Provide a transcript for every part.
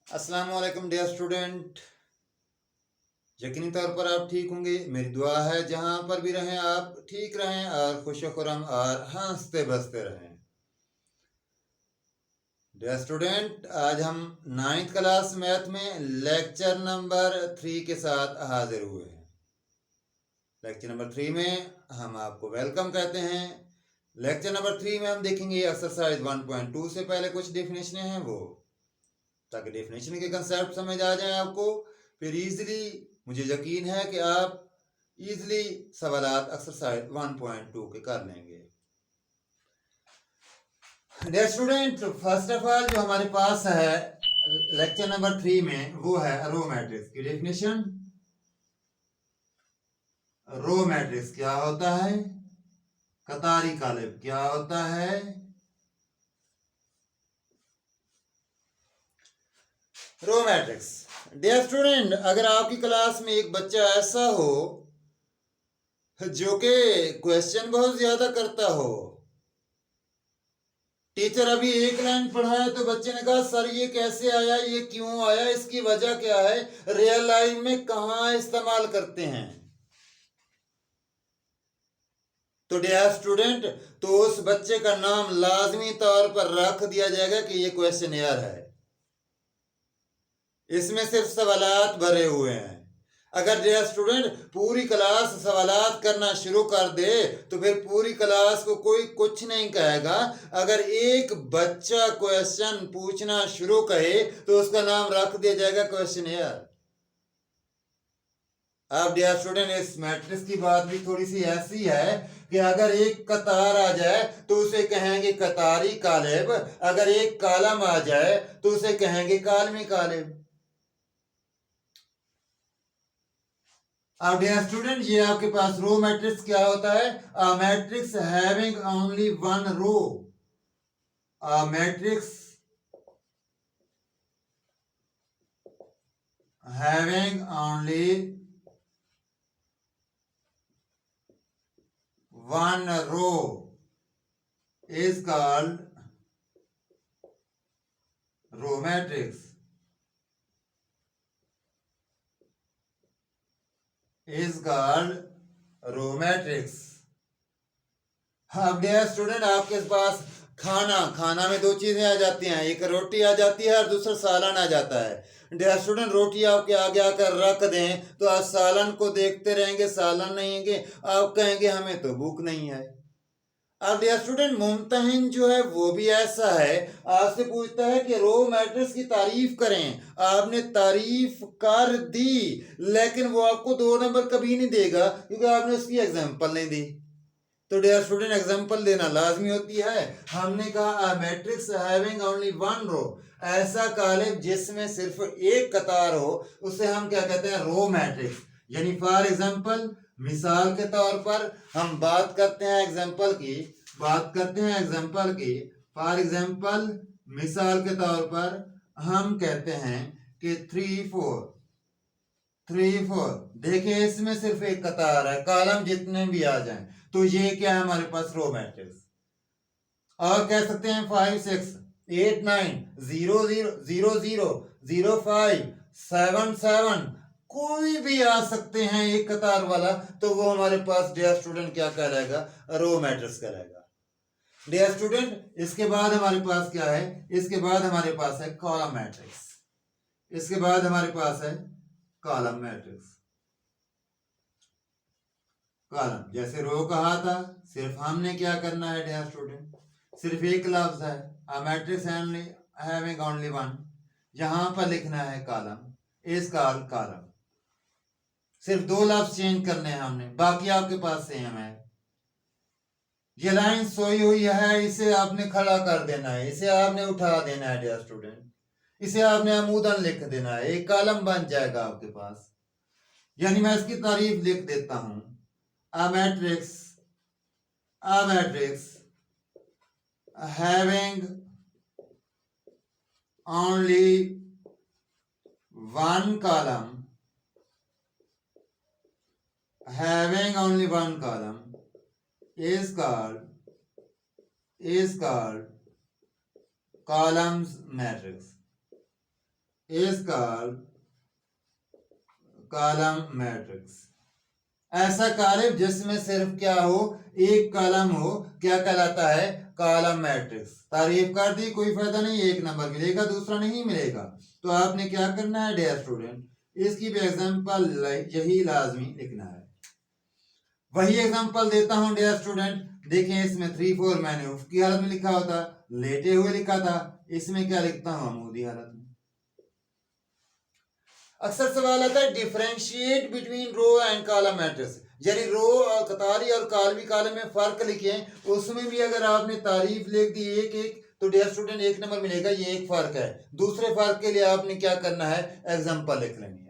अस्सलाम वालेकुम dear student. यकीनी तौर पर आप ठीक होंगे। मेरी दुआ है जहां पर भी रहें आप ठीक रहें और खुश खुरम और हंसते बसते रहें। डियर स्टूडेंट, आज हम 9th क्लास मैथ में लेक्चर नंबर 3 के साथ हाजिर हुए हैं। लेक्चर नंबर 3 में हम आपको वेलकम कहते हैं। लेक्चर नंबर 3 में हम देखेंगे एक्सरसाइज 1.2 से पहले कुछ डेफिनेशन हैं वो, ताकि डेफिनेशन के कंसेप्ट समझ आ जाए आपको। फिर इजीली, मुझे यकीन है कि आप इजीली सवालात एक्सरसाइज 1.2 के कर लेंगे। Dear student, first of all जो हमारे पास है लेक्चर नंबर 3 में वो है रो मैट्रिक्स की डेफिनेशन। रो मैट्रिक्स क्या होता है, कतारी कालिब क्या होता है। रो मैट्रिक्स, डियर स्टूडेंट, अगर आपकी क्लास में एक बच्चा ऐसा हो जो कि क्वेश्चन बहुत ज्यादा करता हो, टीचर अभी एक लाइन पढ़ाया तो बच्चे ने कहा सर ये कैसे आया, ये क्यों आया, इसकी वजह क्या है, रियल लाइफ में कहां इस्तेमाल करते हैं। तो डियर स्टूडेंट, तो उस बच्चे का नाम लाजमी तौर पर रख दिया जाएगा कि ये क्वेश्चन एयर है, इसमें सिर्फ सवालात भरे हुए हैं। अगर डियर स्टूडेंट पूरी क्लास सवालात करना शुरू कर दे तो फिर पूरी क्लास को कोई कुछ नहीं कहेगा। अगर एक बच्चा क्वेश्चन पूछना शुरू करे तो उसका नाम रख दिया जाएगा क्वेश्चनियर। अब डियर स्टूडेंट, इस मैट्रिक्स की बात भी थोड़ी सी ऐसी है कि अगर एक कतार आ जाए तो उसे कहेंगे कतारी कालिब, अगर एक कालम आ जाए तो उसे कहेंगे कालमी कालिब। अब डियर स्टूडेंट, ये आपके पास रो मैट्रिक्स क्या होता है, a matrix having only one row. A matrix having only one row is called row matrix. Is called row matrix. अब डियर स्टूडेंट, आपके पास खाना में दो चीजें आ जाती हैं, एक रोटी आ जाती है और दूसरा सालन आ जाता है। डियर स्टूडेंट, रोटी आपके आगे आकर रख दें तो आप सालन को देखते रहेंगे, सालन नहीं है, आप कहेंगे हमें तो भूख नहीं है। अब डियर स्टूडेंट, मुमतहिन जो है वो भी ऐसा है, आपसे पूछता है कि रो मैट्रिक्स की तारीफ करें, आपने तारीफ कर दी लेकिन वो आपको 2 नंबर कभी नहीं देगा क्योंकि आपने उसकी एग्जांपल नहीं दी। तो डियर स्टूडेंट, एग्जांपल देना लाजमी होती है। हमने कहा मैट्रिक्स हैविंग ओनली वन रो, ऐसा कालिब जिसमें सिर्फ एक कतार हो उसे हम क्या कहते हैं, रो मैट्रिक्स। यानी फॉर एग्जांपल, मिसाल के तौर पर हम बात करते हैं एग्जांपल की, फॉर एग्जांपल मिसाल के तौर पर हम कहते हैं कि 3 4 देखिए इसमें सिर्फ एक कतार है, कॉलम जितने भी आ जाएं तो ये क्या है हमारे पास, रो मैट्रिक्स। और कह सकते हैं 5 6 8 9 0 0 0 0 0 5 7 7, कोई भी आ सकते हैं एक कतार वाला, तो वो हमारे पास डियर स्टूडेंट क्या कहलाएगा, रो मैट्रिक्स कहलाएगा। डियर स्टूडेंट, इसके बाद हमारे पास क्या है, इसके बाद हमारे पास है कॉलम मैट्रिक्स। इसके बाद हमारे पास है कॉलम मैट्रिक्स। कॉलम जैसे रो कहा था, सिर्फ हमने क्या करना है डियर स्टूडेंट, सिर्फ एक लफ्ज है, a matrix having only one, यहां पर लिखना है कॉलम, इज कॉल्ड कॉलम। सिर्फ 2 लफ्ज चेंज करने हैं हमने, बाकी आपके पास सेम है। ये लाइन सोई हुई है, इसे आपने खड़ा कर देना है, इसे आपने उठा देना है डियर स्टूडेंट, इसे आपने अमूदन लिख देना है, एक कॉलम बन जाएगा आपके पास। यानी मैं इसकी तारीफ लिख देता हूं, a matrix having only one column is called columns matrix. is called column matrix. ऐसा कॉलम जिसमें सिर्फ क्या हो, एक कॉलम हो, क्या कहलाता है, कॉलम मैट्रिक्स। तारीफ कर दी, कोई फायदा नहीं, एक नंबर मिलेगा, दूसरा नहीं मिलेगा। तो आपने क्या करना है डियर स्टूडेंट, इसकी भी एग्जांपल यही लाजमी लिखना है। वही एग्जांपल देता हूं डियर स्टूडेंट, देखें इसमें 3 4 मैंने उफकी हालत में लिखा होता, लेटे हुए लिखा था, इसमें क्या लिखता हूं, अमूदी हालत में। अक्सर सवाल आता है differentiate between row and column matrix, यानी रो और कतारी और कॉलमी कॉलम में फर्क लिखें। उसमें भी अगर आपने तारीफ लिख दी एक एक तो डियर स्टूडेंट एक नंबर मिलेगा, ये एक फर्क है। दूसरे फर्क के लिए आपने क्या करना है, एग्जांपल लिख लेनी है।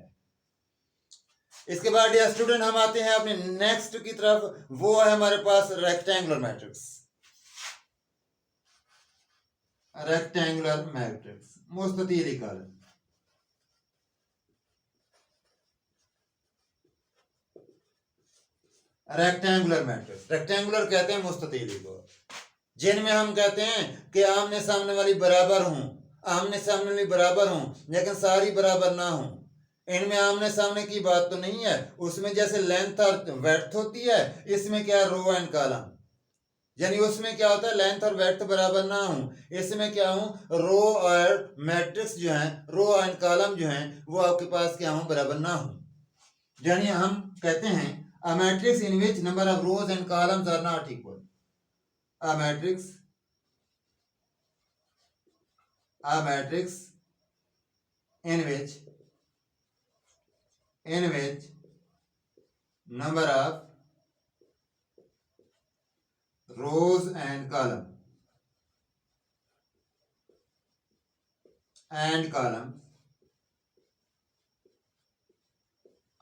इसके बाद डियर स्टूडेंट हम आते हैं अपने नेक्स्ट की तरफ, वो है हमारे पास रेक्टेंगुलर मैट्रिक्स। रेक्टेंगुलर मैट्रिक्स, मुस्ततीली कॉलम। रेक्टेंगुलर मैट्रिक्स, रेक्टेंगुलर कहते हैं मुस्ततीली को, जिनमें हम कहते हैं कि आमने सामने वाली बराबर हूं, आमने सामने वाली बराबर हूं, लेकिन सारी बराबर ना हूं। इनमें आमने सामने की बात तो नहीं है, उसमें जैसे लेंथ और वेड्थ होती है, इसमें क्या रो एंड कॉलम, यानी उसमें क्या होता है लेंथ और वेड्थ बराबर ना हूं, इसमें क्या हूं, रो और मैट्रिक्स जो है, रो एंड कॉलम जो है वो आपके पास क्या हूं, बराबर ना हूं। यानी हम कहते हैं a matrix in which number of rows and columns are not equal, a matrix in which number of rows and columns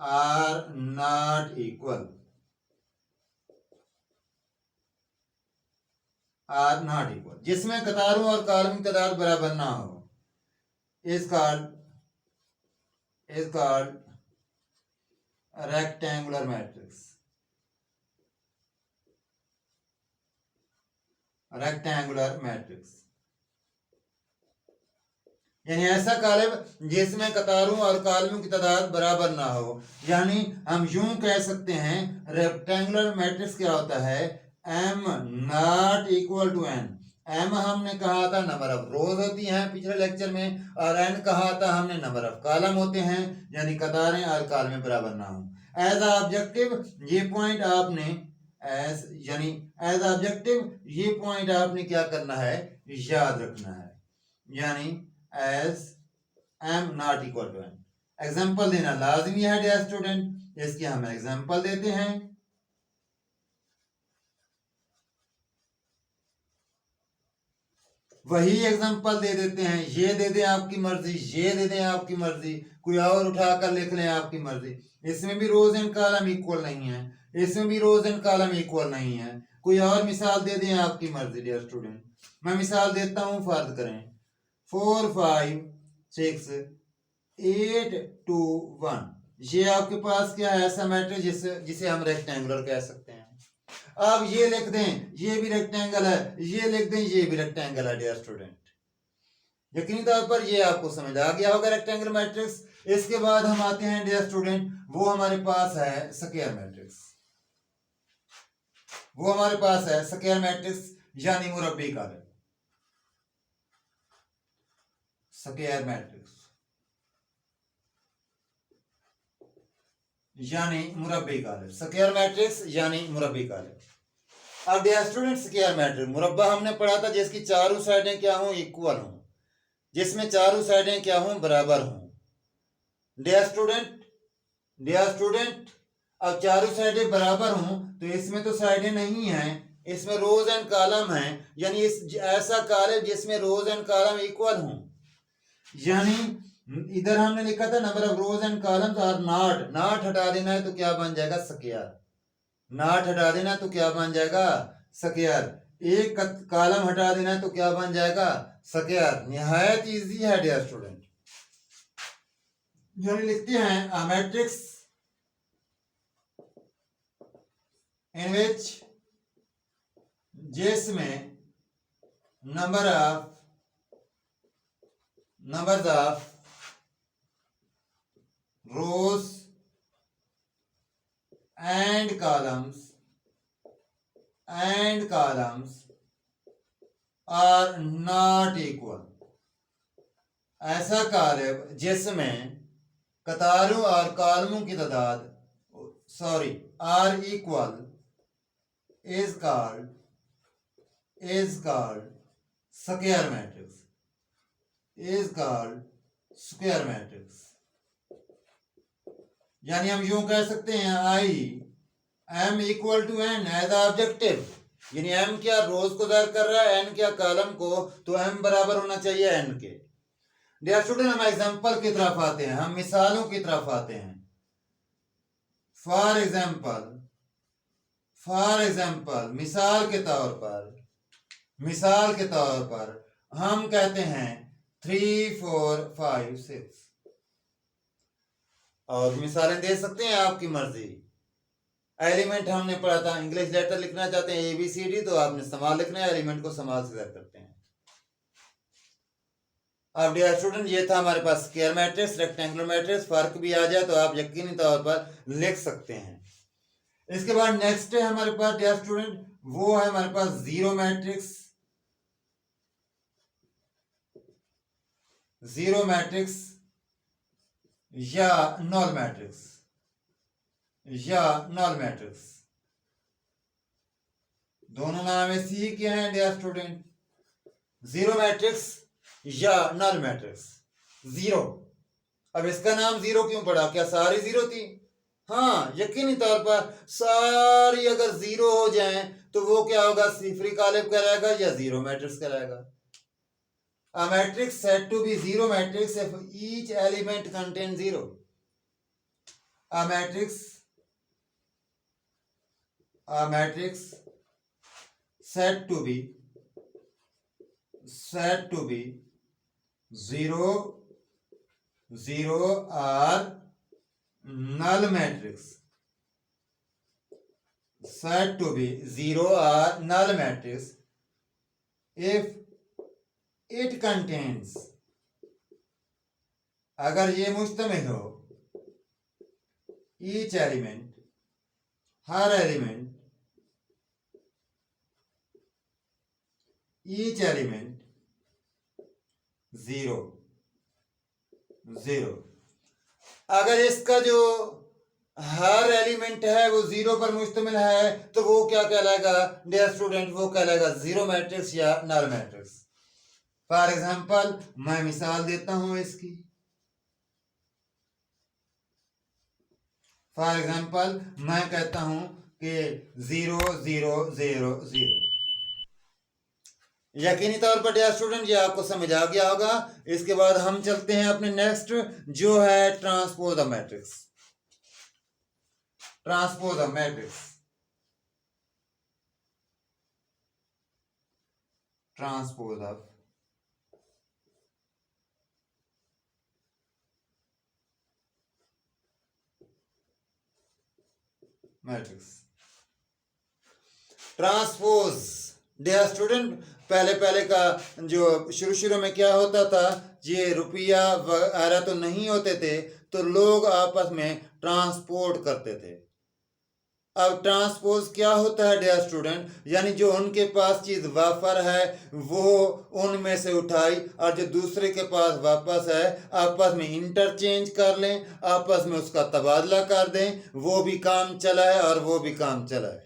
are not equal, जिसमें कतारों और कॉलम की तादाद बराबर ना हो, is called rectangular matrix। यानी ऐसा कॉलम जिसमें कतारों और कॉलमों की तादाद बराबर ना हो, यानी हम यूं कह सकते हैं रेक्टेंगुलर मैट्रिक्स क्या होता है, m not equal to n। m हमने कहा था नंबर ऑफ रोज होती हैं पिछले लेक्चर में, और n कहा था हमने नंबर ऑफ कॉलम होते हैं, यानी कतारें और कॉलमें बराबर ना हो। एज ऑब्जेक्टिव ये पॉइंट आपने एज ऑब्जेक्टिव ये पॉइंट आपने क्या करना है, याद रखना है, यानी as m not equal to n। Example देना लाजमी है डियर स्टूडेंट, इसकी हम एग्जाम्पल देते हैं। वही एग्जाम्पल दे देते हैं, ये दे दें आपकी मर्जी, ये दे दें आपकी मर्जी, कोई और उठाकर लिख लें आपकी मर्जी। इसमें भी रोज एंड कॉलम इक्वल नहीं है, इसमें भी रोज एंड कॉलम इक्वल नहीं है, कोई और मिसाल दे दें आपकी मर्जी डियर स्टूडेंट। मैं मिसाल देता हूं, फर्ज करें 4 5 6 8 2 1, ये आपके पास क्या है, ऐसा मैट्रिक्स जिसे हम रेक्टेंगुलर कह सकते हैं। अब ये लिख दें, ये भी रेक्टेंगल है, ये लिख दें, ये भी रेक्टेंगल है डियर स्टूडेंट। यकीनी तौर पर ये आपको समझ आ गया होगा रेक्टेंगल मैट्रिक्स। इसके बाद हम आते हैं डियर स्टूडेंट, वो हमारे पास है स्क्वायर मैट्रिक्स। वो हमारे पास है स्क्वायर मैट्रिक्स यानी मुरब्बी कॉलम। स्क्वायर मैट्रिक्स यानी मुरब्बी कॉलम, स्क्वायर मैट्रिक्स यानी मुरब्बी कॉलम। अब डियर स्टूडेंट स्क्वायर मैट्रिक्स मुरब्बा हमने पढ़ा था जिसकी चारों साइडें क्या हों, इक्वल हों, जिसमें चारों साइडें क्या हों, बराबर हों। डियर स्टूडेंट अब चारों साइडें बराबर हों तो इसमें तो साइडें नहीं हैं, इसमें रोज एंड कॉलम हैं, यानी इस ऐसा कॉलम जिसमें रोज एंड कॉलम इक्वल हों। यानी इधर हमने लिखा था number of rows and columns are not, not हटा देना है तो क्या बन जाएगा, स्क्वायर। नॉट हटा देना है तो क्या बन जाएगा, स्क्वायर। एक कॉलम हटा देना है तो क्या बन जाएगा, स्क्वायर। निहायत इजी है डियर स्टूडेंट। यानी लिखते हैं अ मैट्रिक्स इन विच, जिसमें numbers of rows and columns are not equal। ऐसा कार्य जिसमें कतारों और कॉलमों की तादाद are equal is called square matrix, यानी हम यूं कह सकते हैं I m equal to n as objective, यानी एम क्या रोज को ज़ाहिर कर रहा है, एन क्या कॉलम को, तो एम बराबर होना चाहिए एन के। डियर स्टूडेंट, हम एग्जांपल की तरफ आते हैं, हम मिसालों की तरफ आते हैं। फॉर एग्जाम्पल मिसाल के तौर पर हम कहते हैं 3 4 5 6, और मिसालें दे सकते हैं आपकी मर्जी। एलिमेंट हमने पढ़ा था, इंग्लिश लेटर लिखना चाहते हैं ABCD, तो आपने समाल लिखना है, एलिमेंट को समाल से करते हैं। अब डियर स्टूडेंट, ये था हमारे पास स्क्वायर मैट्रिक्स, रेक्टेंगुलर मैट्रिक्स। फर्क भी आ जाए तो आप यकीनी तौर पर लिख सकते हैं। इसके बाद नेक्स्ट है हमारे पास डियर स्टूडेंट, वो है हमारे पास जीरो मैट्रिक्स या नॉल मैट्रिक्स। दोनों नाम ऐसे ही क्या है डियर स्टूडेंट, जीरो मैट्रिक्स या नॉल मैट्रिक्स। जीरो, अब इसका नाम जीरो क्यों पड़ा, क्या सारी जीरो थी? हाँ, यकीनी तौर पर सारी अगर जीरो हो जाएं तो वो क्या होगा, सिफरी कालिब कहलाएगा या जीरो मैट्रिक्स कहलाएगा। A matrix said to be zero matrix if each element contains zero. A matrix said to be zero or null matrix. Said to be zero or null matrix if it contains, अगर ये मुश्तमिल हो, each element, हर element, each element zero. अगर इसका जो हर element है वो zero पर मुश्तमिल है तो वो क्या कहलाएगा डियर स्टूडेंट, वो कहलाएगा जीरो मैट्रिक्स या नल मैट्रिक्स। फॉर एग्जाम्पल मैं मिसाल देता हूं इसकी। फॉर एग्जाम्पल मैं कहता हूं कि 0 0 0 0। यकीनी तौर पर डियर स्टूडेंट ये आपको समझ आ गया होगा। इसके बाद हम चलते हैं अपने नेक्स्ट, जो है transpose of matrix. Transpose of matrix, transpose of matrix. Transpose dear student, पहले का जो शुरू में क्या होता था, ये रुपया वगैरह तो नहीं होते थे, तो लोग आपस में ट्रांसपोर्ट करते थे। अब ट्रांसपोज क्या होता है डियर स्टूडेंट, यानी जो उनके पास चीज वाफर है वो उनमें से उठाई और जो दूसरे के पास वापस है आपस में इंटरचेंज कर लें, आपस में उसका तबादला कर दें, वो भी काम चला है और वो भी काम चला है।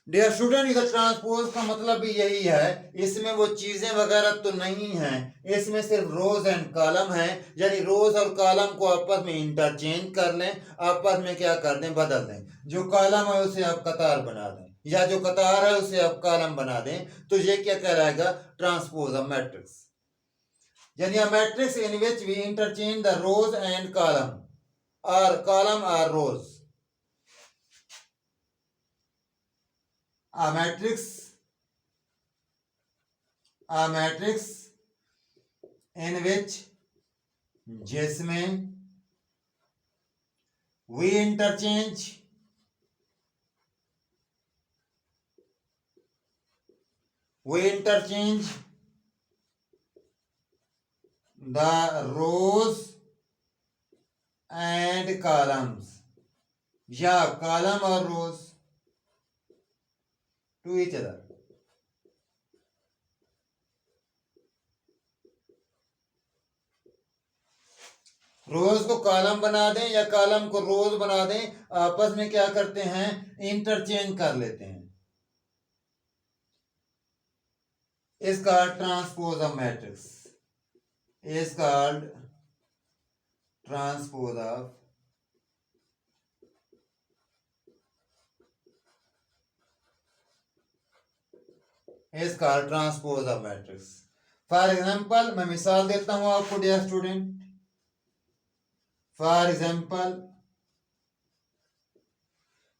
डियर स्टूडेंट, इधर ट्रांसपोज का मतलब भी यही है, इसमें वो चीजें वगैरह तो नहीं हैं, इसमें सिर्फ रोज एंड कॉलम है, यानी रोज और कॉलम को आपस में इंटरचेंज कर लें, आपस में क्या कर दें, बदल दें। जो कॉलम है उसे आप कतार बना दें या जो कतार है उसे आप कॉलम बना दें, तो ये क्या कहलाएगा, ट्रांसपोज ऑफ मैट्रिक्स। यानी a matrix in which we interchange the rows and column और कॉलम और rows. A matrix in which जिसमें we interchange the rows columns या column और rows to each other. रोज को कॉलम बना दें या कॉलम को रोज बना दें, आपस में क्या करते हैं, इंटरचेंज कर लेते हैं. is called transpose of matrix. Is called transpose of is called transpose of matrix. For example मैं मिसाल देता हूं आपको डियर स्टूडेंट. फॉर एग्जाम्पल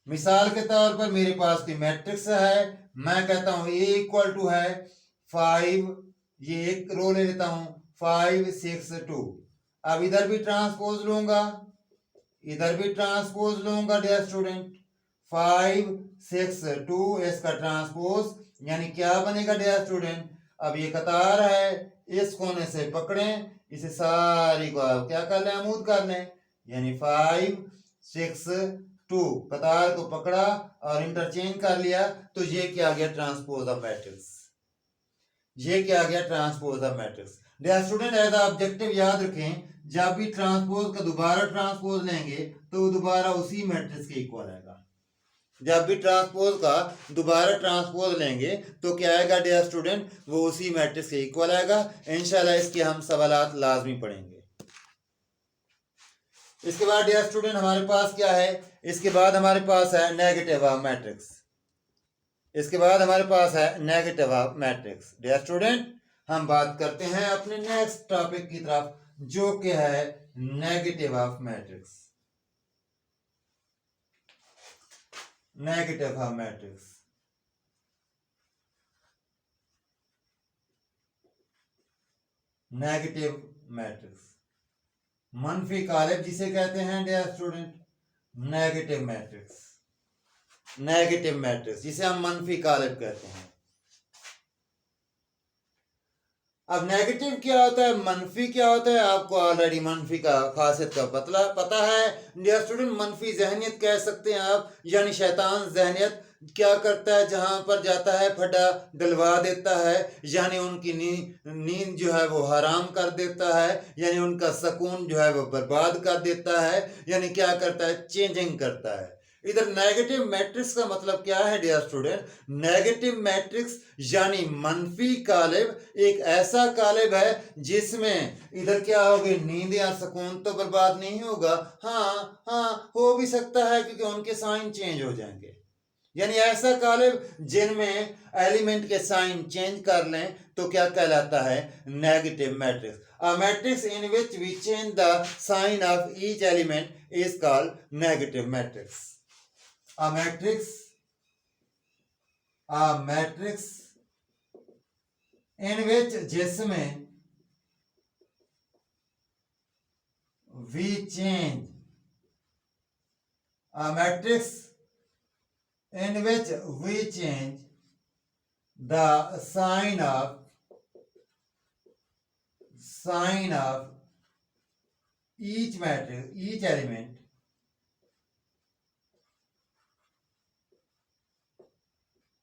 मिसाल के तौर पर मेरे पास कोई मैट्रिक्स है, मैं कहता हूं ए इक्वल टू है 5, ये एक रो ले लेता हूं 5 6 2. अब इधर भी ट्रांसपोज लूंगा, इधर भी ट्रांसपोज लूंगा डियर स्टूडेंट. 5 6 2 इसका ट्रांसपोज यानी क्या बनेगा डियर स्टूडेंट. अब ये कतार है, इस कोने से पकड़ें, इसे सारी को आप क्या कर लें, अमूद कर लें. यानी 5 6 2 कतार को पकड़ा और इंटरचेंज कर लिया, तो ये क्या आ गया, ट्रांसपोज ऑफ मैट्रिक्स. ये क्या आ गया, transpose of matrix. Dear student as objective याद रखें, जब भी ट्रांसपोज का दोबारा ट्रांसपोज लेंगे तो दोबारा उसी मैट्रिक्स के इक्वल आएगा. जब भी ट्रांसपोज का दोबारा ट्रांसपोज लेंगे तो क्या आएगा डियर स्टूडेंट, वो उसी मैट्रिक्स के इक्वल आएगा. इंशाल्लाह इसके हम सवालात लाजमी पढ़ेंगे. इसके बाद डियर स्टूडेंट हमारे पास क्या है, इसके बाद हमारे पास है नेगेटिव ऑफ मैट्रिक्स. इसके बाद हमारे पास है negative of matrix. Dear student हम बात करते हैं अपने नेक्स्ट टॉपिक की तरफ, जो कि है negative of matrix. Negative of matrix. Negative matrix, मनफी कालिब जिसे कहते हैं dear student, negative matrix. Negative matrix जिसे हम मनफी कालिब कहते हैं. अब नेगेटिव क्या होता है, मनफी क्या होता है, आपको ऑलरेडी मनफी का खासियत का पता है डियर स्टूडेंट. मनफी जहनियत कह सकते हैं आप, यानी शैतान जहनियत क्या करता है, जहां पर जाता है फटा डलवा देता है, यानी उनकी नींद जो है वो हराम कर देता है, यानी उनका सुकून जो है वो बर्बाद कर देता है, यानी क्या करता है, चेंजिंग करता है. इधर नेगेटिव मैट्रिक्स का मतलब क्या है डियर स्टूडेंट, नेगेटिव मैट्रिक्स यानी मनफी कालिब एक ऐसा कालिब है जिसमें इधर क्या होगी, नींद या सुकून तो बर्बाद नहीं होगा. हाँ हो भी सकता है क्योंकि उनके साइन चेंज हो जाएंगे. यानी ऐसा कालिब जिनमें एलिमेंट के साइन चेंज कर लें तो क्या कहलाता है, negative matrix. A matrix in which we change the sign of each element is called negative matrix. A matrix in which जिसमें we change, a matrix in which we change the sign of each matrix, each element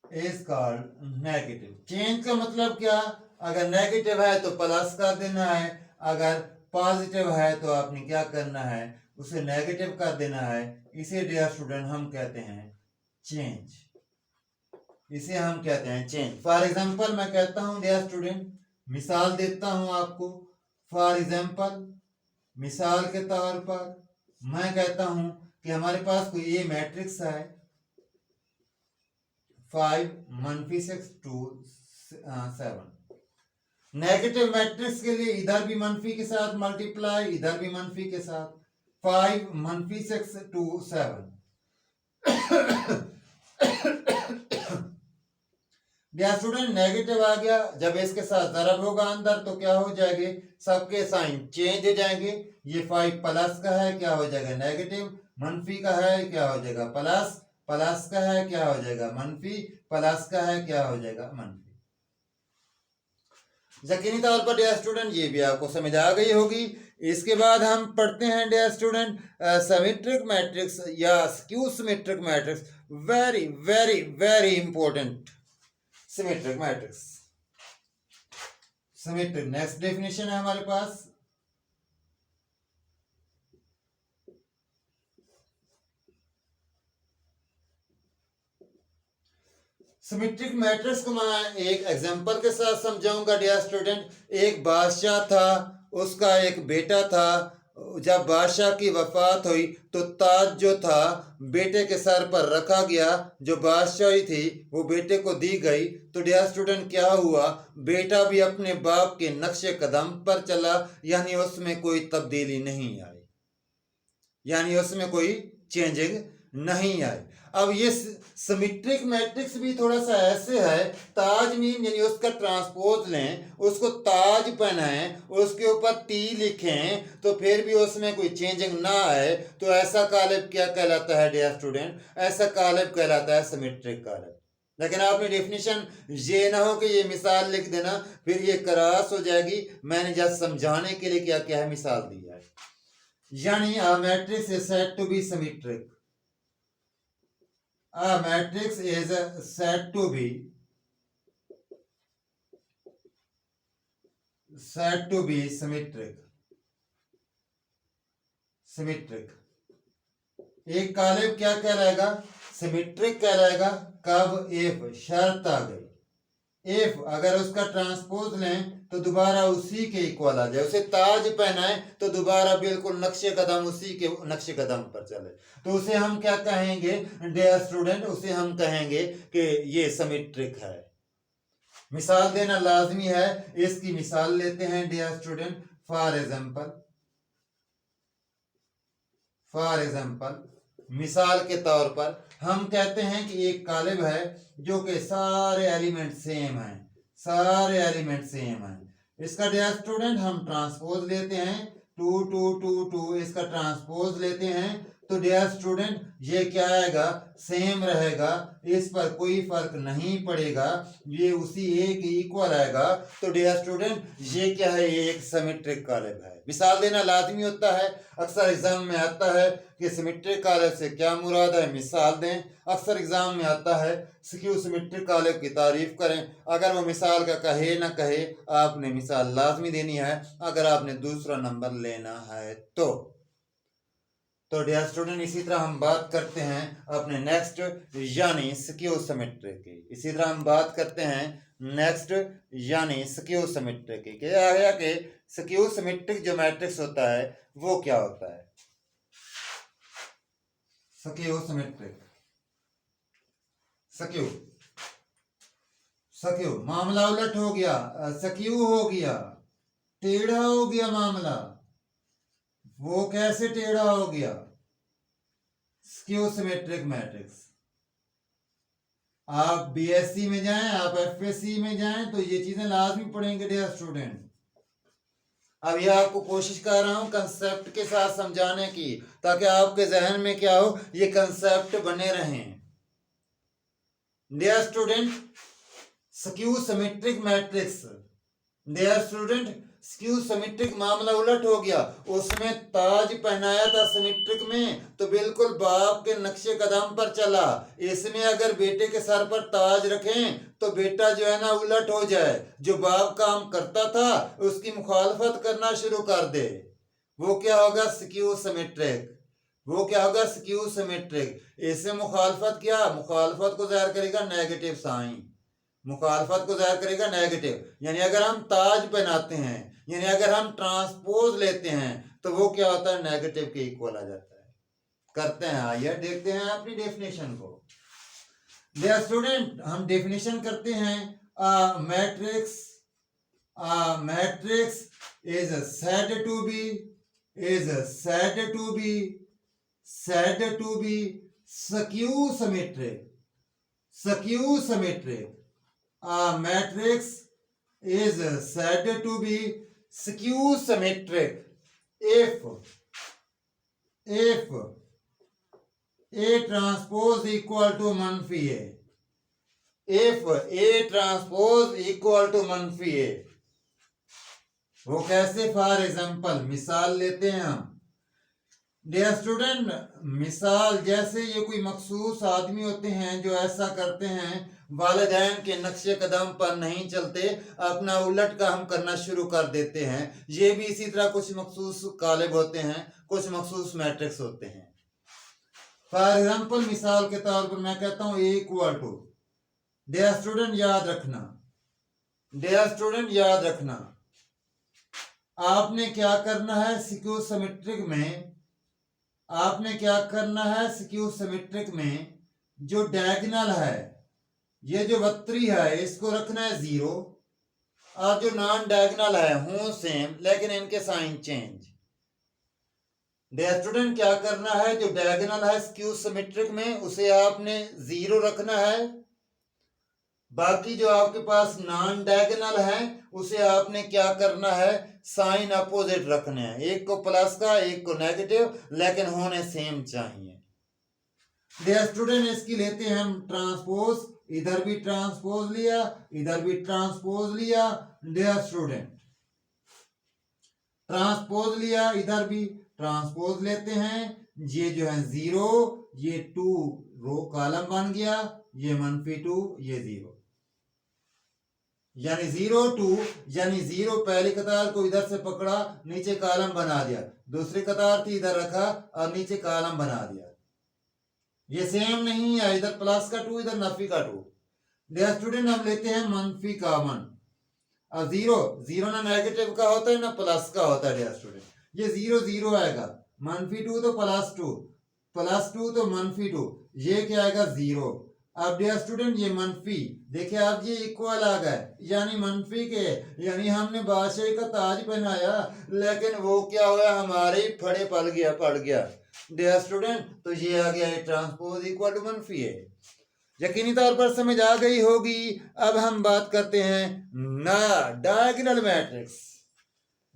is called negative. Change का मतलब क्या, अगर negative है तो plus कर देना है, अगर पॉजिटिव है तो आपने क्या करना है, उसे नेगेटिव कर देना है. इसे डियर स्टूडेंट हम कहते हैं चेंज. इसे हम कहते हैं चेंज. फॉर एग्जांपल मैं कहता हूं डियर स्टूडेंट, मिसाल देता हूं आपको. फॉर एग्जांपल मिसाल के तौर पर मैं कहता हूं कि हमारे पास कोई ये मैट्रिक्स है 5 -6 2 7. नेगेटिव मैट्रिक्स के लिए इधर भी मनफी के साथ मल्टीप्लाई, इधर भी मनफी के साथ. 5 -6 2 7. डियर स्टूडेंट नेगेटिव आ गया, जब इसके साथ ज़रब होगा अंदर तो क्या हो जाएंगे, सबके साइन चेंज हो जाएंगे. ये 5 प्लस का है, क्या हो जाएगा नेगेटिव. मनफी का है, क्या हो जाएगा प्लस. प्लस का है, क्या हो जाएगा मनफी. प्लस का है, क्या हो जाएगा मनफी. यकीनी तौर पर डियर स्टूडेंट ये भी आपको समझ आ गई होगी। इसके बाद हम पढ़ते हैं डियर स्टूडेंट सिमेट्रिक मैट्रिक्स या skew symmetric matrix. Very very very important symmetric matrix. Symmetric next definition है हमारे पास। सिमेट्रिक मैट्रिक्स को मैं एक एग्जांपल के साथ समझाऊंगा डियर स्टूडेंट। एक बादशाह था, उसका एक बेटा था। जब बादशाह की वफात हुई तो ताज जो था बेटे के सर पर रखा गया, जो बादशाही थी वो बेटे को दी गई। तो डियर स्टूडेंट क्या हुआ, बेटा भी अपने बाप के नक्शे कदम पर चला, यानी उसमें कोई तब्दीली नहीं आई, यानी उसमें कोई चेंजिंग नहीं आई। अब ये सिमेट्रिक मैट्रिक्स भी थोड़ा सा ऐसे है, ताज मीम यानी उसका ट्रांसपोज लें, उसको ताज पहनाएं, उसके ऊपर टी लिखें, तो फिर भी उसमें कोई चेंजिंग ना आए, तो ऐसा कालिब क्या कहलाता है डियर स्टूडेंट? ऐसा कालिब कहलाता है सिमेट्रिक कालिब। लेकिन आपने डेफिनेशन ये ना हो कि ये मिसाल लिख देना, फिर ये क्रॉस हो जाएगी। मैंने जस्ट समझाने के लिए क्या क्या है मिसाल दी है। यानी a matrix is said to be symmetric. A matrix is said to be symmetric. Symmetric. एक कालिब क्या कहलाएगा? सिमेट्रिक कहलाएगा। कब? इफ शर्त आ गई, इफ अगर उसका ट्रांसपोज लें तो दोबारा उसी के इक्वल आ जाए, उसे ताज पहनाए तो दोबारा बिल्कुल नक्शे कदम उसी के नक्शे कदम पर चले, तो उसे हम क्या कहेंगे डियर स्टूडेंट? उसे हम कहेंगे कि ये सिमेट्रिक है। मिसाल देना लाजमी है। इसकी मिसाल लेते हैं डियर स्टूडेंट। फॉर एग्जाम्पल मिसाल के तौर पर हम कहते हैं कि एक कालिब है जो कि सारे एलिमेंट सेम हैं, सारे एलिमेंट सेम हैं। इसका डियर स्टूडेंट हम ट्रांसपोज लेते हैं, 2 2 2 2 इसका ट्रांसपोज लेते हैं, तो डियर स्टूडेंट ये क्या आएगा? सेम रहेगा, इस पर कोई फर्क नहीं पड़ेगा, ये उसी ए के इक्वल आएगा। तो डियर स्टूडेंट ये क्या है? ये एक सिमेट्रिक कालिब है। मिसाल देना लाजमी होता है। अक्सर एग्जाम में आता है कि सिमेट्रिक कालिब से क्या मुराद है, मिसाल दें। अक्सर एग्जाम में आता है स्क्यू सिमेट्रिक कालिब की तारीफ करें। अगर वो मिसाल का कहे ना कहे, आपने मिसाल लाजमी देनी है अगर आपने दूसरा नंबर लेना है तो डियर स्टूडेंट इसी तरह हम बात करते हैं अपने नेक्स्ट यानी स्क्यू सिमेट्रिक की। इसी तरह हम बात करते हैं नेक्स्ट यानी स्क्यू सिमेट्रिक की। क्या है कि स्क्यू सिमेट्रिक जो मैट्रिक्स होता है वो क्या होता है? स्क्यू सिमेट्रिक, स्क्यू स्क्यू मामला उलट हो गया, स्क्यू हो गया, टेढ़ा हो गया मामला। वो कैसे टेढ़ा हो गया? Skew symmetric matrix. आप बीएससी में जाएं, आप एफएससी में जाएं, तो ये चीजें लाजमी पढ़ेंगे डियर स्टूडेंट। अब ये आपको कोशिश कर रहा हूं कंसेप्ट के साथ समझाने की, ताकि आपके जहन में क्या हो, ये कंसेप्ट बने रहें। Dear student skew symmetric matrix, dear student skew symmetric मामला उलट हो गया। उसमें ताज पहनाया था सिमेट्रिक में, तो बिल्कुल बाप के नक्शे कदम पर चला। इसमें अगर बेटे के सर पर ताज रखें तो बेटा जो है ना उलट हो जाए, जो बाप काम करता था उसकी मुखालफत करना शुरू कर दे। वो क्या होगा? Skew symmetric. वो क्या होगा? Skew symmetric. इससे मुखालफत क्या? मुखालफत को जाहिर करेगा नेगेटिव साइन, मुखालफत को जाहिर करेगा नेगेटिव। यानी अगर हम ताज पहनाते हैं, यानी अगर हम ट्रांसपोज लेते हैं, तो वो क्या होता है? नेगेटिव के इक्वल आ जाता है। करते हैं, आइए देखते हैं अपनी डेफिनेशन को। डियर स्टूडेंट हम डेफिनेशन करते हैं। Matrix is said to be skew symmetric. A matrix is said to be skew symmetric if A transpose equal to manfi A. If A transpose equal to manfi A. वो कैसे? For example, मिसाल लेते हैं हम। Dear student, मिसाल जैसे ये कोई मखसूस आदमी होते हैं जो ऐसा करते हैं, वालिदैन के नक्शे कदम पर नहीं चलते, अपना उलट काम करना शुरू कर देते हैं। ये भी इसी तरह कुछ मखसूस कालिब होते हैं, कुछ मखसूस मैट्रिक्स होते हैं। फॉर एग्जाम्पल, मिसाल के तौर पर मैं कहता हूं ए इक्वल टू, डियर स्टूडेंट याद रखना, डियर स्टूडेंट याद रखना, आपने क्या करना है सिक्यू सिमेट्रिक में, आपने क्या करना है सिक्यू सिमेट्रिक में, जो डायगोनल है, ये जो वक्री है, इसको रखना है 0, और जो नॉन डायगोनल है हूं सेम, लेकिन इनके साइन चेंज। डियर स्टूडेंट, क्या करना है, जो डायगोनल है स्क्यू सिमेट्रिक में उसे आपने 0 रखना है, बाकी जो आपके पास नॉन डायगोनल है उसे आपने क्या करना है, साइन अपोजिट रखने हैं, एक को प्लस का एक को नेगेटिव, लेकिन होने सेम चाहिए। डियर स्टूडेंट, इसकी लेते हैं हम ट्रांसपोज, इधर भी ट्रांसपोज लिया, इधर भी ट्रांसपोज लिया। डियर स्टूडेंट, ट्रांसपोज लिया, इधर भी ट्रांसपोज लेते हैं, ये जो है 0, ये 2 रो कॉलम बन गया, ये -2, ये 0, यानी 0 2, यानी 0 पहली कतार को इधर से पकड़ा, नीचे कॉलम बना दिया, दूसरी कतार थी इधर रखा और नीचे कॉलम बना दिया। ये सेम नहीं है, इधर प्लस का 2, इधर नफी का 2। डियर स्टूडेंट, हम लेते हैं मनफी कॉमन, और 0 0 ना नेगेटिव का होता है ना प्लस का होता है। डियर स्टूडेंट, ये 0 0 आएगा, -2 तो +2, +2 तो -2, ये क्या आएगा 0। अब डियर स्टूडेंट, ये मनफी देखिए आप, ये इक्वल आ गए, यानी मनफी के, यानी हमने बादशाही का ताज पहनाया, लेकिन वो क्या हुआ, हमारे ही फड़े पड़ गया। डियर स्टूडेंट, तो ये आ गया ट्रांसपोज इक्वल टू मनफी है। यकीनी तौर पर समझ आ गई होगी। अब हम बात करते हैं ना डायगोनल मैट्रिक्स।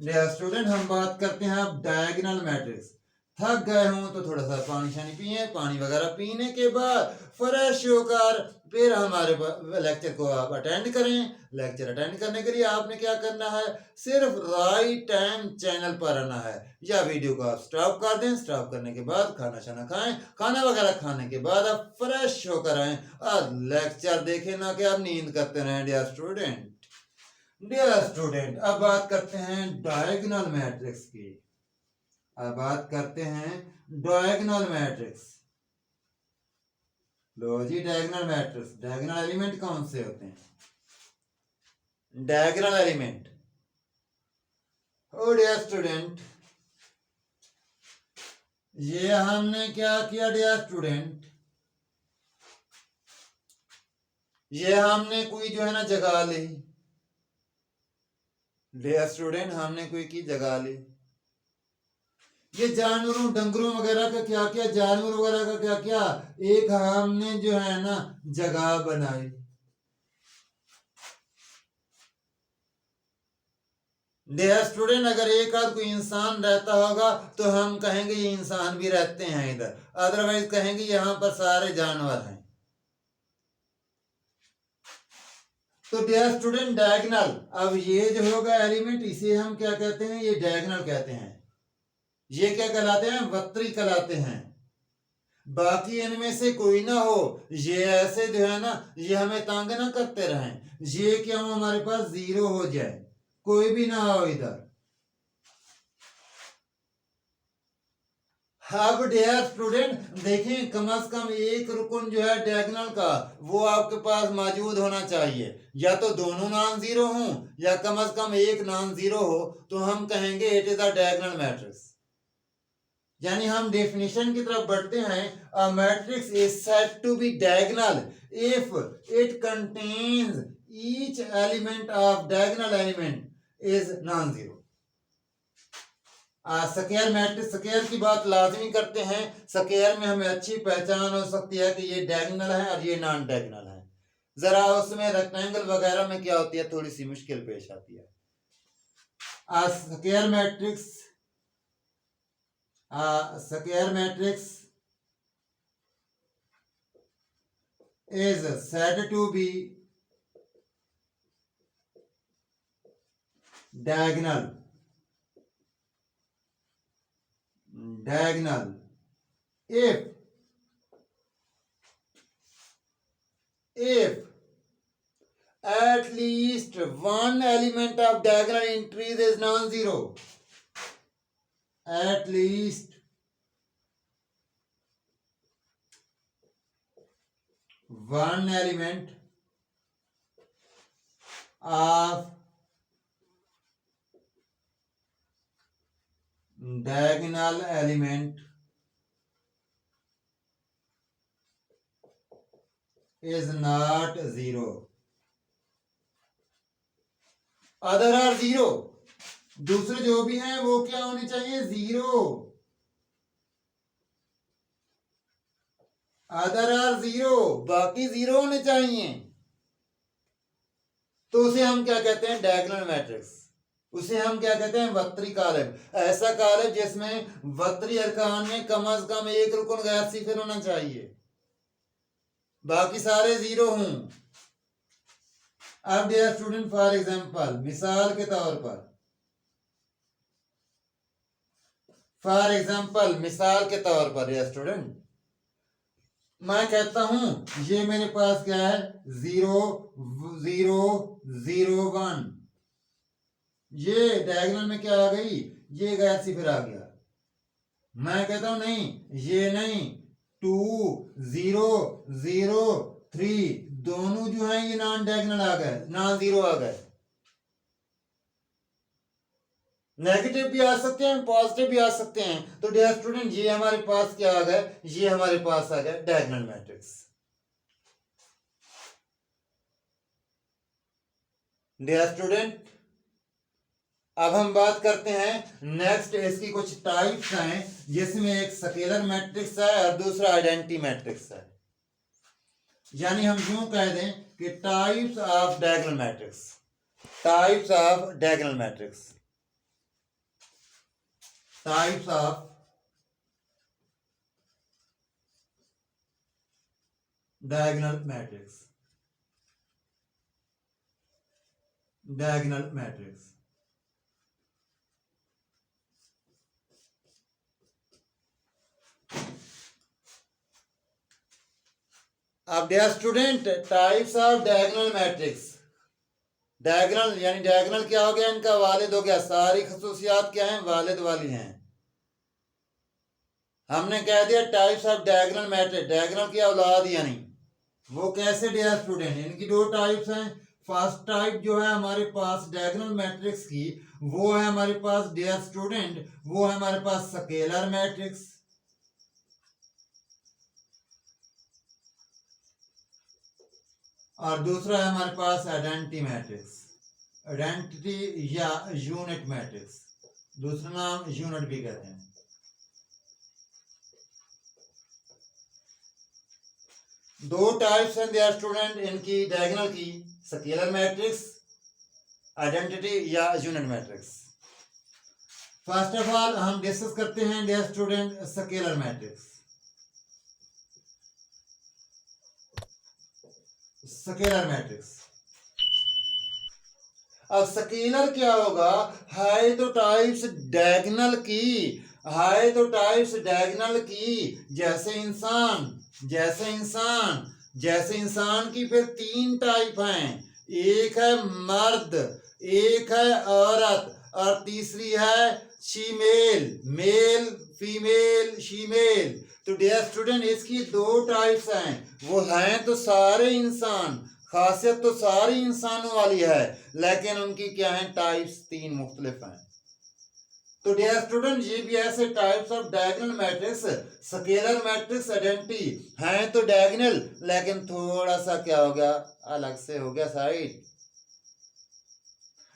डियर स्टूडेंट, हम बात करते हैं अब डायगोनल मैट्रिक्स। थक गए हों तो थोड़ा सा पानी शानी पिए, पानी वगैरह पीने के बाद फ्रेश होकर फिर हमारे लेक्चर को आप अटेंड करें। लेक्चर अटेंड करने के लिए आपने क्या करना है, सिर्फ राइट टाइम चैनल पर आना है, या वीडियो को आप स्टॉप कर दें, स्टॉप करने के बाद खाना शाना खाएं, खाना वगैरह खाने के बाद आप फ्रेश होकर आए और लेक्चर देखें, ना कि आप नींद करते रहें। डियर स्टूडेंट, डियर स्टूडेंट, अब बात करते हैं डायगोनल मैट्रिक्स की। अब बात करते हैं डायगोनल मैट्रिक्स। लो जी, डायगोनल मैट्रिक्स, डायगोनल एलिमेंट कौन से होते हैं? डायगोनल एलिमेंट, ओ डियर स्टूडेंट, ये हमने क्या किया डियर स्टूडेंट, ये हमने कोई जो है ना जगह ली। डियर स्टूडेंट, हमने कोई की जगह ली। ये जानवरों डंगरों वगैरह का क्या किया, जानवर वगैरह का क्या किया, एक हमने जो है ना जगह बनाई। डियर स्टूडेंट, अगर एक आध कोई इंसान रहता होगा तो हम कहेंगे ये इंसान भी रहते हैं इधर, अदरवाइज कहेंगे यहाँ पर सारे जानवर हैं। तो डियर स्टूडेंट, डायगोनल, अब ये जो होगा एलिमेंट, इसे हम क्या कहते हैं, ये डायगोनल कहते हैं। ये क्या कहलाते हैं, वक्री कहलाते हैं। बाकी इनमें से कोई ना हो, ये ऐसे जो है ना, ये हमें तंग ना करते रहें, ये क्या हो हमारे पास 0 हो जाए, कोई भी ना हो इधर। अब डियर स्टूडेंट देखें, कम से कम एक रुकन जो है डायगोनल का वो आपके पास मौजूद होना चाहिए, या तो दोनों नॉन जीरो हों या कम से कम एक नॉन जीरो हो, तो हम कहेंगे it is a diagonal matrix. यानी हम डेफिनेशन की तरफ बढ़ते हैं, a matrix is said to be diagonal if it contains each element of diagonal element is non zero. Square matrix, square की बात लाजमी करते हैं, स्क्वायर में हमें अच्छी पहचान हो सकती है कि ये डायगोनल है और ये नॉन डायगोनल है। जरा उसमें रेक्टेंगल वगैरह में क्या होती है, थोड़ी सी मुश्किल पेश आती है। Square matrix, square matrix is said to be diagonal diagonal if at least one element of diagonal entries is non-zero, at least one element of diagonal element is not zero, other are zero, दूसरे जो भी हैं वो क्या होने चाहिए, zero, other are zero, बाकी zero होने चाहिए। तो उसे हम क्या कहते हैं, डायगोनल मैट्रिक्स, उसे हम क्या कहते हैं, वक्री कॉलम। ऐसा कॉलम जिसमें वक्री अरकान में कम से कम एक रुकन गैर सिफर होना चाहिए, बाकी सारे जीरो हों। अब डियर स्टूडेंट, फॉर एग्जांपल, मिसाल के तौर पर, फॉर एग्जांपल मिसाल के तौर पर डियर स्टूडेंट, मैं कहता हूं ये मेरे पास क्या है, 0 0 0 1, ये डायगोनल में क्या आ गई, ये गैर सिफर आ गया। मैं कहता हूं नहीं, ये नहीं, 2 0 0 3 दोनों जो है ये नॉन डायगोनल आ गए, नॉन जीरो आ गए। नेगेटिव भी आ सकते हैं, पॉजिटिव भी आ सकते हैं। तो डियर स्टूडेंट, ये हमारे पास क्या आ गए, ये हमारे पास आ गए डायगोनल मैट्रिक्स। डियर स्टूडेंट, अब हम बात करते हैं नेक्स्ट, इसकी कुछ टाइप्स हैं, जिसमें एक स्केलर मैट्रिक्स है और दूसरा आइडेंटिटी मैट्रिक्स है। यानी हम यूं कह दें कि types of diagonal matrix, types of diagonal matrix, types of diagonal matrix, diagonal matrix. अब dear student, types of diagonal matrix, diagonal यानी डायगोनल क्या हो गया, इनका वालिद हो गया, सारी खसूसियात क्या हैं, वालिद वाली हैं। हमने कह दिया types of diagonal matrix, diagonal की औलाद यानी वो कैसे डियर स्टूडेंट, इनकी दो टाइप्स हैं। फर्स्ट टाइप जो है हमारे पास डायगोनल मैट्रिक्स की, वो है हमारे पास डियर स्टूडेंट, वो है हमारे पास स्केलर मैट्रिक्स। और दूसरा है हमारे पास आइडेंटिटी मैट्रिक्स, आइडेंटिटी या यूनिट मैट्रिक्स, दूसरा नाम यूनिट भी कहते हैं। दो टाइप्स हैं डियर स्टूडेंट इनकी डायगोनल की, स्केलर मैट्रिक्स, आइडेंटिटी या unit matrix. First of all हम डिस्कस करते हैं dear student scalar matrix. Scalar matrix, अब स्केलर क्या होगा, है तो टाइप्स डायगोनल की, है तो टाइप्स डायगोनल की, जैसे इंसान, जैसे इंसान, जैसे इंसान की फिर तीन टाइप हैं, एक है मर्द, एक है औरत, और तीसरी है शीमेल, मेल फीमेल शीमेल। तो डियर स्टूडेंट, इसकी दो टाइप्स हैं, वो हैं तो सारे इंसान, खासियत तो सारी इंसानों वाली है, लेकिन उनकी क्या है, टाइप्स तीन मुख्तलिफ हैं। तो डियर स्टूडेंट, ये भी ऐसे types of diagonal matrix, scalar matrix, identity हैं तो डायगोनल, लेकिन थोड़ा सा क्या हो गया, अलग से हो गया साइड।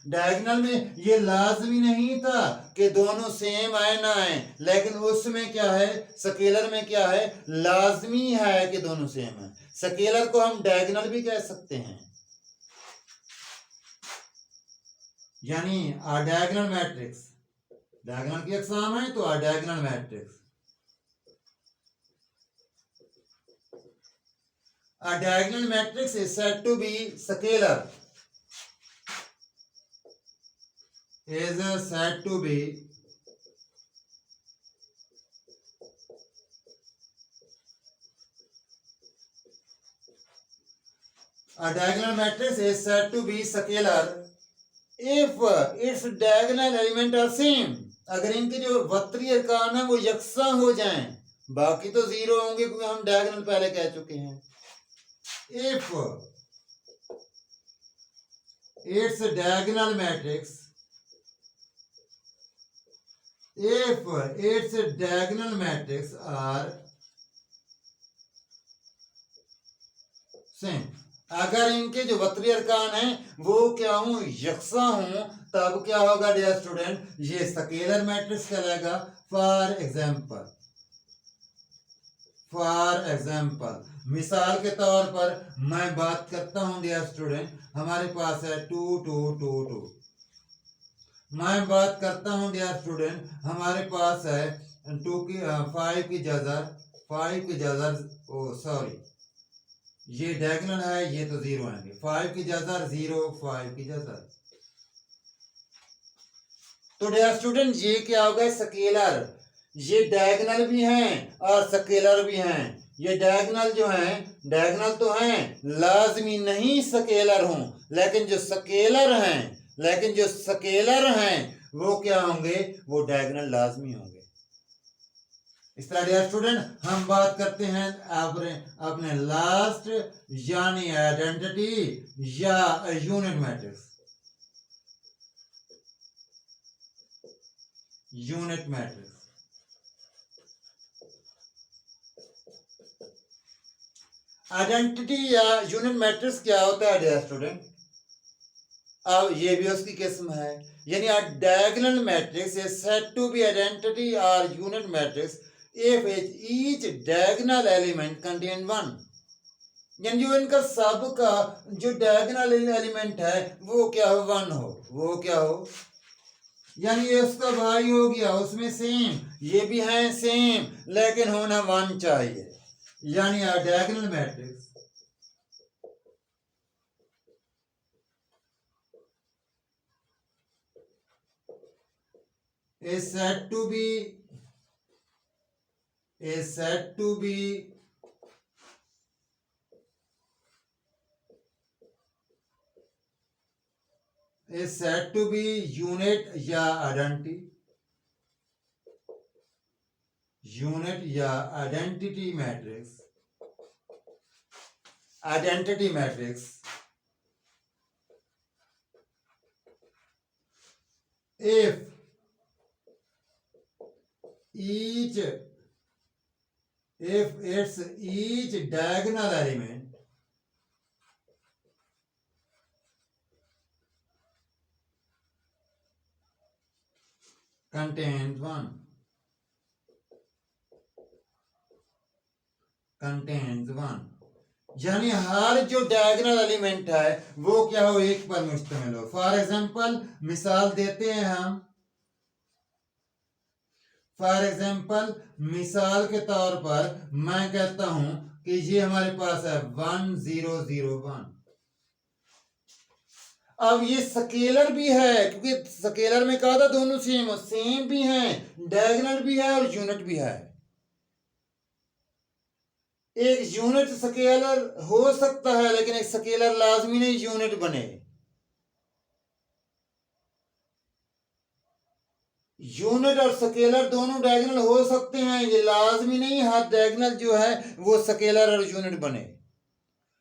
डायगोनल में ये लाजमी नहीं था कि दोनों सेम आए ना आए, लेकिन उसमें क्या है, स्केलर में क्या है, लाजमी है कि दोनों सेम है। स्केलर को हम डायगोनल भी कह सकते हैं, यानी डायगोनल मैट्रिक्स, डायगोनल की अक़साम है तो diagonal matrix. A diagonal matrix is said to be scalar. is said to be a diagonal matrix is said to be scalar if its diagonal element are same. अगर इनके जो वक्रीय अरकान है वो यकसा हो जाएं, बाकी तो जीरो होंगे क्योंकि हम डायगोनल पहले कह चुके हैं. If its diagonal matrix, if its diagonal matrix are same, अगर इनके जो वक्रीय अरकान हैं वो क्या हूं, यकसा हूं, तब क्या होगा डियर स्टूडेंट, ये स्केलर मैट्रिक्स कहलाएगा. फॉर एग्जाम्पल मिसाल के तौर पर मैं बात करता हूं डियर स्टूडेंट, हमारे पास है 2 2 2 2. मैं बात करता हूं डियर स्टूडेंट, हमारे पास है 5 की जजर सॉरी ये डायगोनल है, ये तो जीरो आएंगे. 5 की जजर 0, 5 की जजर. तो डियर स्टूडेंट ये क्या होगा, स्केलर. ये डायगोनल भी हैं और स्केलर भी हैं. ये डायगोनल जो हैं, डायगोनल तो हैं, लाजमी नहीं स्केलर हों, लेकिन जो स्केलर हैं वो क्या होंगे, वो डायगोनल लाजमी होंगे. इस तरह डियर स्टूडेंट हम बात करते हैं अपने लास्ट यानी आइडेंटिटी या यूनिट मैट्रिक्स. आइडेंटिटी या यूनिट मैट्रिक्स क्या होता है डियर स्टूडेंट, अब ये भी उसकी किस्म है. यानी a diagonal matrix is said to be identity or unit matrix if each diagonal element contain one. यानी जो इनका सबका जो डायगोनल एलिमेंट है वो क्या हो, वन हो, वो क्या हो, यानी ये उसका भाई हो गया, उसमें सेम, ये भी है सेम, लेकिन होना वन चाहिए. यानी a diagonal matrix is said to be unit या identity matrix if its each diagonal element contains one. यानी हर जो डायगोनल एलिमेंट है वो क्या हो, एक पर मुश्तमिल हो. फॉर एग्जाम्पल मिसाल देते हैं हम, मिसाल के तौर पर मैं कहता हूं कि ये हमारे पास है 1 0 0 1. अब ये स्केलर भी है क्योंकि स्केलर में कहा था दोनों सेम भी हैं, डायगोनल भी है और यूनिट भी है. एक यूनिट स्केलर हो सकता है लेकिन एक स्केलर लाजमी नहीं यूनिट बने. यूनिट और स्केलर दोनों डायगोनल हो सकते हैं, ये लाजमी नहीं हर डायगोनल जो है वो स्केलर और यूनिट बने.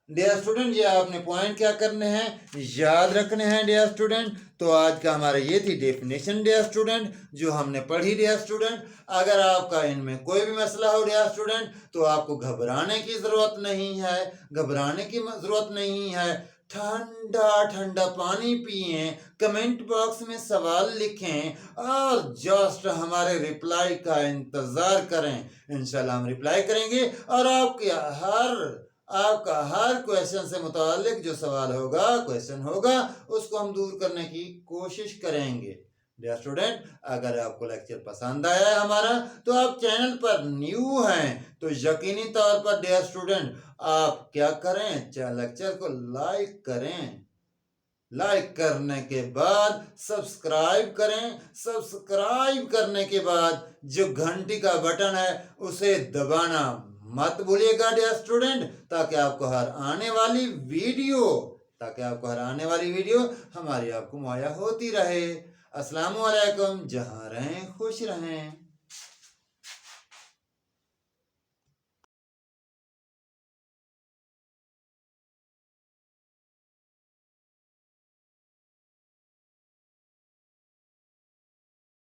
डियर स्टूडेंट ये आपने पॉइंट क्या करने हैं, याद रखने हैं डियर स्टूडेंट. तो आज का हमारा ये थी डेफिनेशन डियर स्टूडेंट जो हमने पढ़ी डियर स्टूडेंट. अगर आपका इनमें कोई भी मसला हो डियर स्टूडेंट तो आपको घबराने की ज़रूरत नहीं है. ठंडा पानी पिए, कमेंट बॉक्स में सवाल लिखें और जस्ट हमारे रिप्लाई का इंतज़ार करें. इंशाल्लाह हम रिप्लाई करेंगे और आपका हर क्वेश्चन से मुतालिक जो सवाल होगा, क्वेश्चन होगा, उसको हम दूर करने की कोशिश करेंगे. डियर स्टूडेंट अगर आपको लेक्चर पसंद आया है हमारा तो आप चैनल पर न्यू हैं तो यकीनी तौर पर डियर स्टूडेंट आप क्या करें, लेक्चर को लाइक करें. लाइक करने के बाद सब्सक्राइब करें। सब्सक्राइब करने के बाद जो घंटी का बटन है उसे दबाना मत भूलिएगा डियर स्टूडेंट, ताकि आपको हर आने वाली वीडियो हमारी आपको मुहैया होती रहे। अस्सलाम वालेकुम। जहाँ रहें खुश रहें।